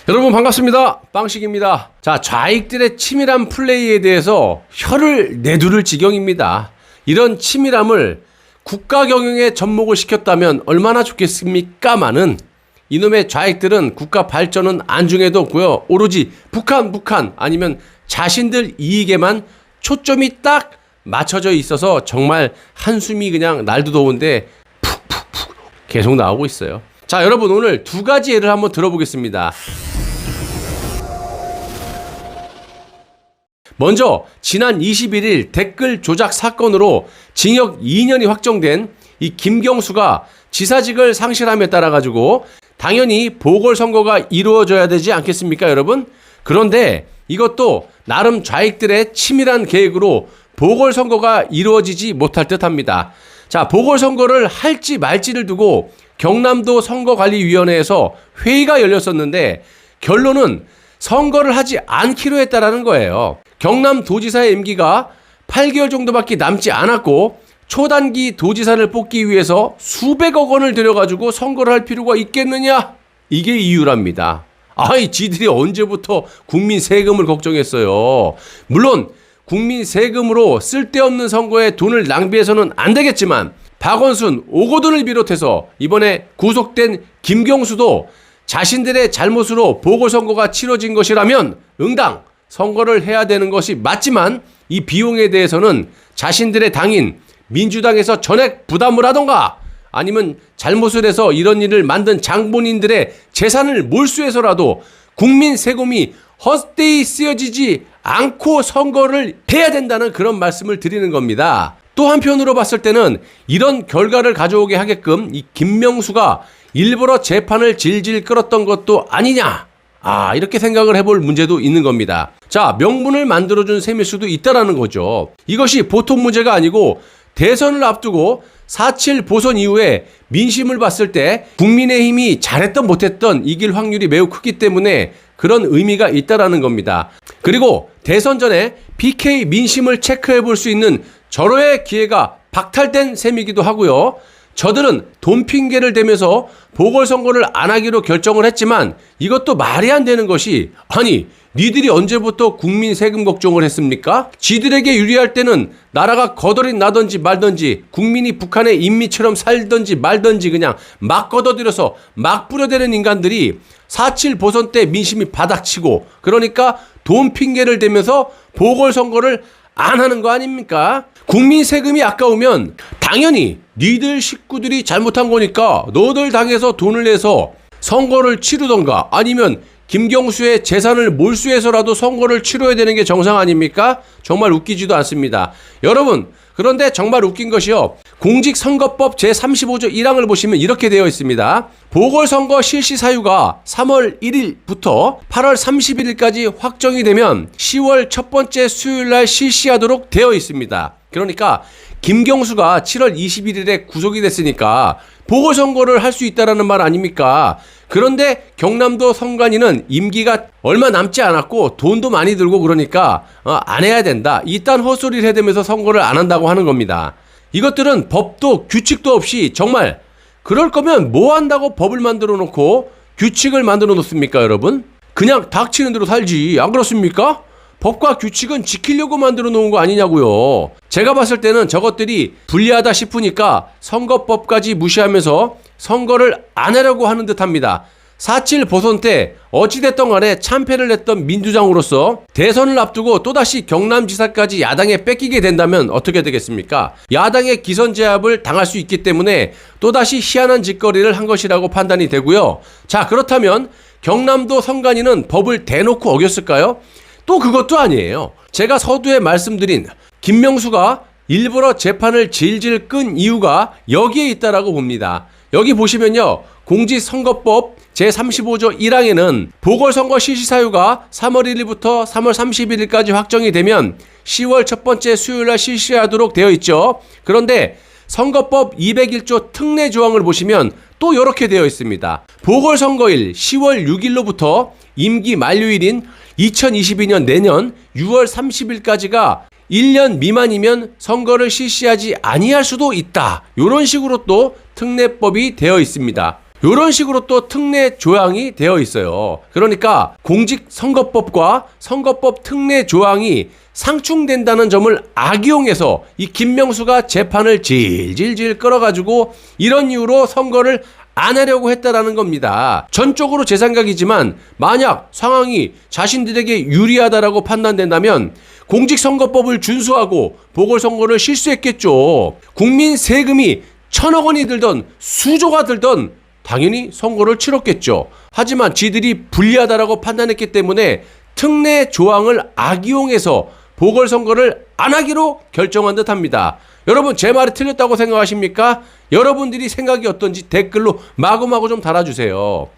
여러분 반갑습니다. 빵식입니다. 자, 좌익들의 치밀한 플레이에 대해서 혀를 내두를 지경입니다. 이런 치밀함을 국가 경영에 접목을 시켰다면 얼마나 좋겠습니까마는 이놈의 좌익들은 국가 발전은 안중에도 없고요. 오로지 북한 아니면 자신들 이익에만 초점이 딱 맞춰져 있어서 정말 한숨이 그냥 날도 더운데 푹 계속 나오고 있어요. 자, 여러분 오늘 두 가지 예를 한번 들어보겠습니다. 먼저 지난 21일 댓글 조작 사건으로 징역 2년이 확정된 이 김경수가 지사직을 상실함에 따라 가지고 당연히 보궐선거가 이루어져야 되지 않겠습니까, 여러분? 그런데 이것도 나름 좌익들의 치밀한 계획으로 보궐선거가 이루어지지 못할 듯합니다. 자, 보궐선거를 할지 말지를 두고 경남도 선거관리위원회에서 회의가 열렸었는데 결론은 선거를 하지 않기로 했다라는 거예요. 경남도지사의 임기가 8개월 정도밖에 남지 않았고 초단기 도지사를 뽑기 위해서 수백억 원을 들여가지고 선거를 할 필요가 있겠느냐? 이게 이유랍니다. 아이, 지들이 언제부터 국민 세금을 걱정했어요. 물론 국민 세금으로 쓸데없는 선거에 돈을 낭비해서는 안 되겠지만 박원순, 오거돈을 비롯해서 이번에 구속된 김경수도 자신들의 잘못으로 보궐선거가 치러진 것이라면 응당 선거를 해야 되는 것이 맞지만 이 비용에 대해서는 자신들의 당인 민주당에서 전액 부담을 하던가 아니면 잘못을 해서 이런 일을 만든 장본인들의 재산을 몰수해서라도 국민 세금이 헛되이 쓰여지지 않고 선거를 해야 된다는 그런 말씀을 드리는 겁니다. 또 한편으로 봤을 때는 이런 결과를 가져오게 하게끔 이 김명수가 일부러 재판을 질질 끌었던 것도 아니냐, 이렇게 생각을 해볼 문제도 있는 겁니다. 자, 명분을 만들어준 셈일 수도 있다라는 거죠. 이것이 보통 문제가 아니고 대선을 앞두고 4.7 보선 이후에 민심을 봤을 때 국민의힘이 잘했던 못했던 이길 확률이 매우 크기 때문에 그런 의미가 있다라는 겁니다. 그리고 대선 전에 PK 민심을 체크해 볼 수 있는 절호의 기회가 박탈된 셈이기도 하고요. 저들은 돈 핑계를 대면서 보궐선거를 안 하기로 결정을 했지만 이것도 말이 안 되는 것이, 아니 니들이 언제부터 국민 세금 걱정을 했습니까? 지들에게 유리할 때는 나라가 거덜이 나든지 말든지 국민이 북한의 인민처럼 살든지 말든지 그냥 막 걷어들여서 막 뿌려대는 인간들이 4.7 보선 때 민심이 바닥치고 그러니까 돈 핑계를 대면서 보궐선거를 안 하는 거 아닙니까? 국민 세금이 아까우면 당연히 니들 식구들이 잘못한 거니까 너들 당에서 돈을 내서 선거를 치르던가 아니면 김경수의 재산을 몰수해서라도 선거를 치러야 되는 게 정상 아닙니까? 정말 웃기지도 않습니다. 여러분, 그런데 정말 웃긴 것이요. 공직선거법 제35조 1항을 보시면 이렇게 되어 있습니다. 보궐선거 실시 사유가 3월 1일부터 8월 31일까지 확정이 되면 10월 첫 번째 수요일날 실시하도록 되어 있습니다. 그러니까 김경수가 7월 21일에 구속이 됐으니까 보궐선거를 할 수 있다라는 말 아닙니까? 그런데 경남도 선관위는 임기가 얼마 남지 않았고 돈도 많이 들고 그러니까 안 해야 된다. 이딴 헛소리를 해대면서 선거를 안 한다고 하는 겁니다. 이것들은 법도 규칙도 없이 정말 그럴 거면 뭐 한다고 법을 만들어 놓고 규칙을 만들어 놓습니까, 여러분? 그냥 닥치는 대로 살지. 안 그렇습니까? 법과 규칙은 지키려고 만들어 놓은 거 아니냐고요. 제가 봤을 때는 저것들이 불리하다 싶으니까 선거법까지 무시하면서 선거를 안 하려고 하는 듯합니다. 4.7 보선 때 어찌됐던 간에 참패를 했던 민주당으로서 대선을 앞두고 또다시 경남지사까지 야당에 뺏기게 된다면 어떻게 되겠습니까? 야당의 기선제압을 당할 수 있기 때문에 또다시 희한한 짓거리를 한 것이라고 판단이 되고요. 자, 그렇다면 경남도 선관위는 법을 대놓고 어겼을까요? 또 그것도 아니에요. 제가 서두에 말씀드린 김명수가 일부러 재판을 질질 끈 이유가 여기에 있다라고 봅니다. 여기 보시면요. 공직선거법 제35조 1항에는 보궐선거 실시 사유가 3월 1일부터 3월 31일까지 확정이 되면 10월 첫 번째 수요일날 실시하도록 되어 있죠. 그런데 선거법 201조 특례 조항을 보시면 또 이렇게 되어 있습니다. 보궐선거일 10월 6일로부터 임기 만료일인 2022년 내년 6월 30일까지가 1년 미만이면 선거를 실시하지 아니할 수도 있다. 이런 식으로 또 특례법이 되어 있습니다. 이런 식으로 또 특례 조항이 되어 있어요. 그러니까 공직선거법과 선거법 특례 조항이 상충된다는 점을 악용해서 이 김명수가 재판을 질질질 끌어가지고 이런 이유로 선거를 안 하려고 했다라는 겁니다. 전적으로 제 생각이지만 만약 상황이 자신들에게 유리하다라고 판단된다면 공직선거법을 준수하고 보궐선거를 실수했겠죠. 국민 세금이 1,000억 원이 들던 수조가 들던 당연히 선거를 치렀겠죠. 하지만 지들이 불리하다라고 판단했기 때문에 특례 조항을 악용해서 보궐선거를 안 하기로 결정한 듯합니다. 여러분 제 말이 틀렸다고 생각하십니까? 여러분들이 생각이 어떤지 댓글로 마구마구 좀 달아주세요.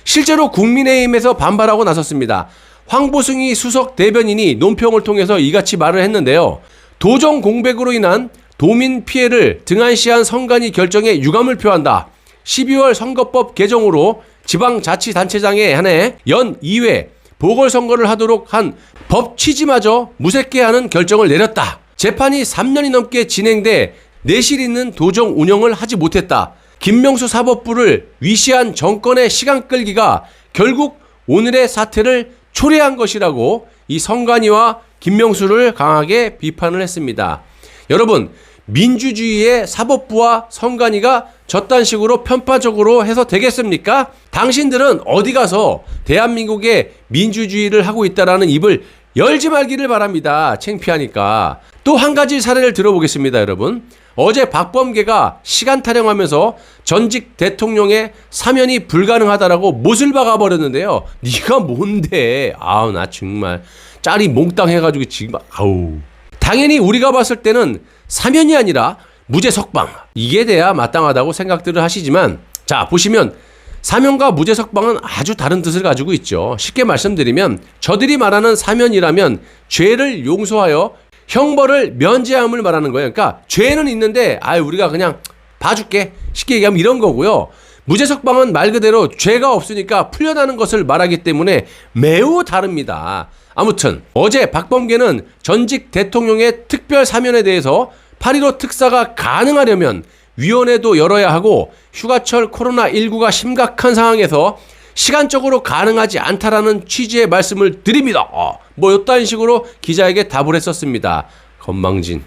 실제로 국민의힘에서 반발하고 나섰습니다. 황보승희 수석 대변인이 논평을 통해서 이같이 말을 했는데요. 도정 공백으로 인한 도민 피해를 등한시한 선관위 결정에 유감을 표한다. 12월 선거법 개정으로 지방자치단체장에 한해 연 2회 보궐선거를 하도록 한 법 취지마저 무색해 하는 결정을 내렸다. 재판이 3년이 넘게 진행돼 내실 있는 도정 운영을 하지 못했다. 김명수 사법부를 위시한 정권의 시간 끌기가 결국 오늘의 사태를 초래한 것이라고 이 선관위와 김명수를 강하게 비판을 했습니다. 여러분, 민주주의의 사법부와 선관위가 저딴 식으로 편파적으로 해서 되겠습니까? 당신들은 어디 가서 대한민국의 민주주의를 하고 있다라는 입을 열지 말기를 바랍니다. 창피하니까. 또 한 가지 사례를 들어보겠습니다, 여러분. 어제 박범계가 시간 타령하면서 전직 대통령의 사면이 불가능하다라고 못을 박아버렸는데요. 네가 뭔데? 아우 나 정말 짤이 몽땅 해가지고 지금 아우. 당연히 우리가 봤을 때는 사면이 아니라 무죄 석방 이게 돼야 마땅하다고 생각들을 하시지만 자 보시면 사면과 무죄 석방은 아주 다른 뜻을 가지고 있죠. 쉽게 말씀드리면 저들이 말하는 사면이라면 죄를 용서하여 형벌을 면제함을 말하는 거예요. 그러니까 죄는 있는데 우리가 그냥 봐줄게 쉽게 얘기하면 이런 거고요. 무죄 석방은 말 그대로 죄가 없으니까 풀려나는 것을 말하기 때문에 매우 다릅니다. 아무튼 어제 박범계는 전직 대통령의 특별 사면에 대해서 8.15 특사가 가능하려면 위원회도 열어야 하고 휴가철 코로나19가 심각한 상황에서 시간적으로 가능하지 않다라는 취지의 말씀을 드립니다. 뭐 이딴 식으로 기자에게 답을 했었습니다. 건망진.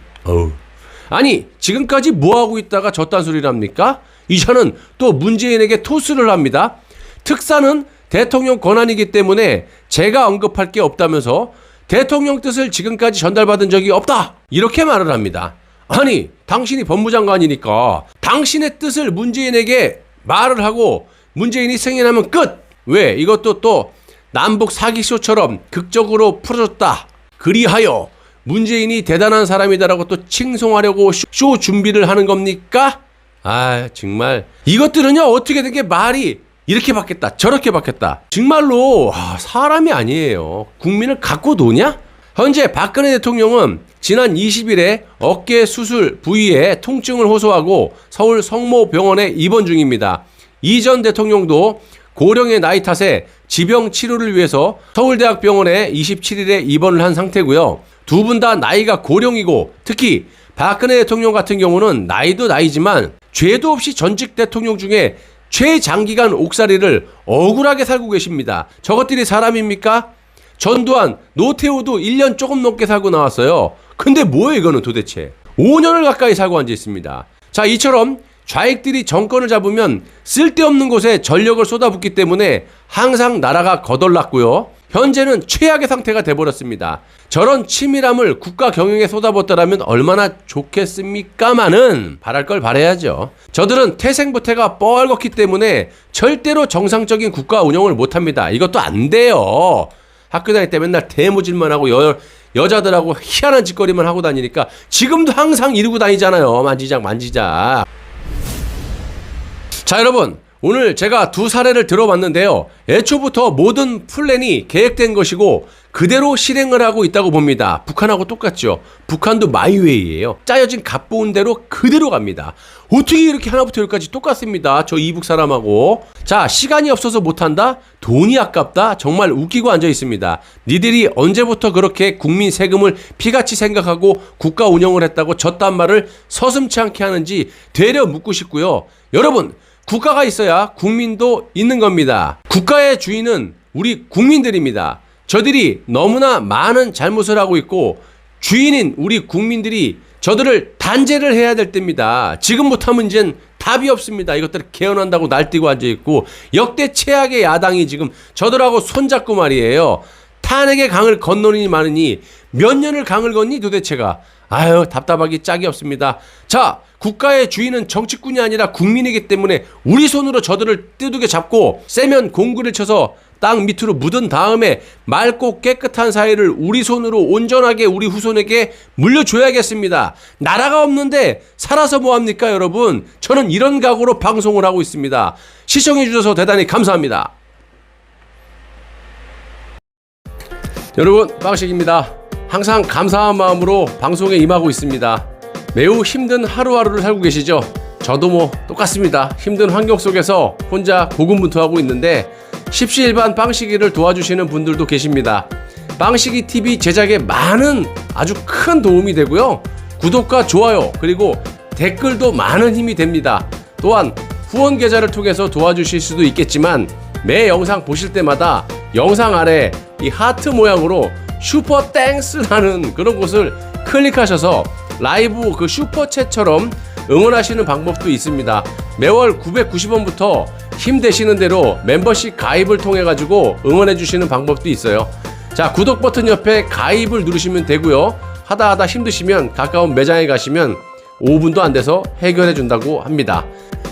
아니 지금까지 뭐하고 있다가 저딴 소리를 합니까? 이제는 또 문재인에게 토스를 합니다. 특사는 대통령 권한이기 때문에 제가 언급할 게 없다면서 대통령 뜻을 지금까지 전달받은 적이 없다 이렇게 말을 합니다. 아니 당신이 법무장관이니까 당신의 뜻을 문재인에게 말을 하고 문재인이 승인하면 끝! 왜 이것도 또 남북 사기쇼처럼 극적으로 풀어줬다. 그리하여 문재인이 대단한 사람이다라고 또 칭송하려고 쇼 준비를 하는 겁니까? 정말 이것들은요 어떻게 된 게 말이 이렇게 바뀌었다 저렇게 바뀌었다 정말로 사람이 아니에요. 국민을 갖고 노냐? 현재 박근혜 대통령은 지난 20일에 어깨 수술 부위에 통증을 호소하고 서울 성모병원에 입원 중입니다. 이 전 대통령도 고령의 나이 탓에 지병 치료를 위해서 서울대학병원에 27일에 입원을 한 상태고요. 두 분 다 나이가 고령이고 특히 박근혜 대통령 같은 경우는 나이도 나이지만 죄도 없이 전직 대통령 중에 최장기간 옥살이를 억울하게 살고 계십니다. 저것들이 사람입니까? 전두환, 노태우도 1년 조금 넘게 살고 나왔어요. 근데 뭐예요 이거는 도대체. 5년을 가까이 살고 앉아 있습니다. 자, 이처럼 좌익들이 정권을 잡으면 쓸데없는 곳에 전력을 쏟아붓기 때문에 항상 나라가 거덜났고요. 현재는 최악의 상태가 돼버렸습니다. 저런 치밀함을 국가 경영에 쏟아붓더라면 얼마나 좋겠습니까마는 바랄 걸 바라야죠. 저들은 태생부태가 뻘겋기 때문에 절대로 정상적인 국가 운영을 못합니다. 이것도 안 돼요. 학교 다닐 때 맨날 대모질만 하고 여자들하고 희한한 짓거리만 하고 다니니까 지금도 항상 이러고 다니잖아요. 만지작. 자 여러분 오늘 제가 두 사례를 들어봤는데요. 애초부터 모든 플랜이 계획된 것이고 그대로 실행을 하고 있다고 봅니다. 북한하고 똑같죠. 북한도 마이웨이예요. 짜여진 갓보운 대로 그대로 갑니다. 어떻게 이렇게 하나부터 열까지 똑같습니다. 저 이북 사람하고. 자, 시간이 없어서 못한다? 돈이 아깝다? 정말 웃기고 앉아 있습니다. 니들이 언제부터 그렇게 국민 세금을 피같이 생각하고 국가 운영을 했다고 저딴 말을 서슴지 않게 하는지 되려 묻고 싶고요. 여러분, 국가가 있어야 국민도 있는 겁니다. 국가의 주인은 우리 국민들입니다. 저들이 너무나 많은 잘못을 하고 있고 주인인 우리 국민들이 저들을 단죄를 해야 될 때입니다. 지금 못하면 이젠 답이 없습니다. 이것들을 개헌한다고 날뛰고 앉아있고 역대 최악의 야당이 지금 저들하고 손잡고 말이에요. 탄핵의 강을 건너니 마느니 몇 년을 강을 건니 도대체가. 아유, 답답하기 짝이 없습니다. 자, 국가의 주인은 정치꾼이 아니라 국민이기 때문에 우리 손으로 저들을 뜯게 잡고 세면 공구를 쳐서 땅 밑으로 묻은 다음에 맑고 깨끗한 사회를 우리 손으로 온전하게 우리 후손에게 물려줘야겠습니다. 나라가 없는데 살아서 뭐합니까, 여러분? 저는 이런 각오로 방송을 하고 있습니다. 시청해주셔서 대단히 감사합니다. 여러분, 빵식입니다. 항상 감사한 마음으로 방송에 임하고 있습니다. 매우 힘든 하루하루를 살고 계시죠? 저도 뭐 똑같습니다. 힘든 환경 속에서 혼자 고군분투하고 있는데 십시일반 빵식이를 도와주시는 분들도 계십니다. 빵식이 TV 제작에 많은 아주 큰 도움이 되고요. 구독과 좋아요 그리고 댓글도 많은 힘이 됩니다. 또한 후원 계좌를 통해서 도와주실 수도 있겠지만 매 영상 보실 때마다 영상 아래 이 하트 모양으로 슈퍼 땡스라는 그런 곳을 클릭하셔서 라이브 그 슈퍼챗처럼 응원하시는 방법도 있습니다. 매월 990원부터 힘되시는 대로 멤버십 가입을 통해 가지고 응원해 주시는 방법도 있어요. 자, 구독 버튼 옆에 가입을 누르시면 되고요. 하다 힘드시면 가까운 매장에 가시면 5분도 안 돼서 해결해 준다고 합니다.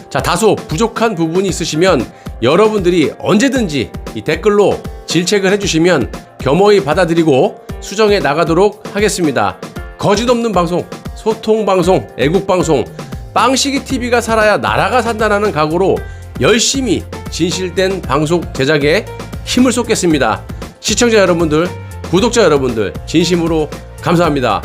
자, 다소 부족한 부분이 있으시면 여러분들이 언제든지 이 댓글로 질책을 해주시면 겸허히 받아들이고 수정해 나가도록 하겠습니다. 거짓 없는 방송, 소통 방송, 애국 방송, 빵식이 TV가 살아야 나라가 산다는 각오로 열심히 진실된 방송 제작에 힘을 쏟겠습니다. 시청자 여러분들, 구독자 여러분들 진심으로 감사합니다.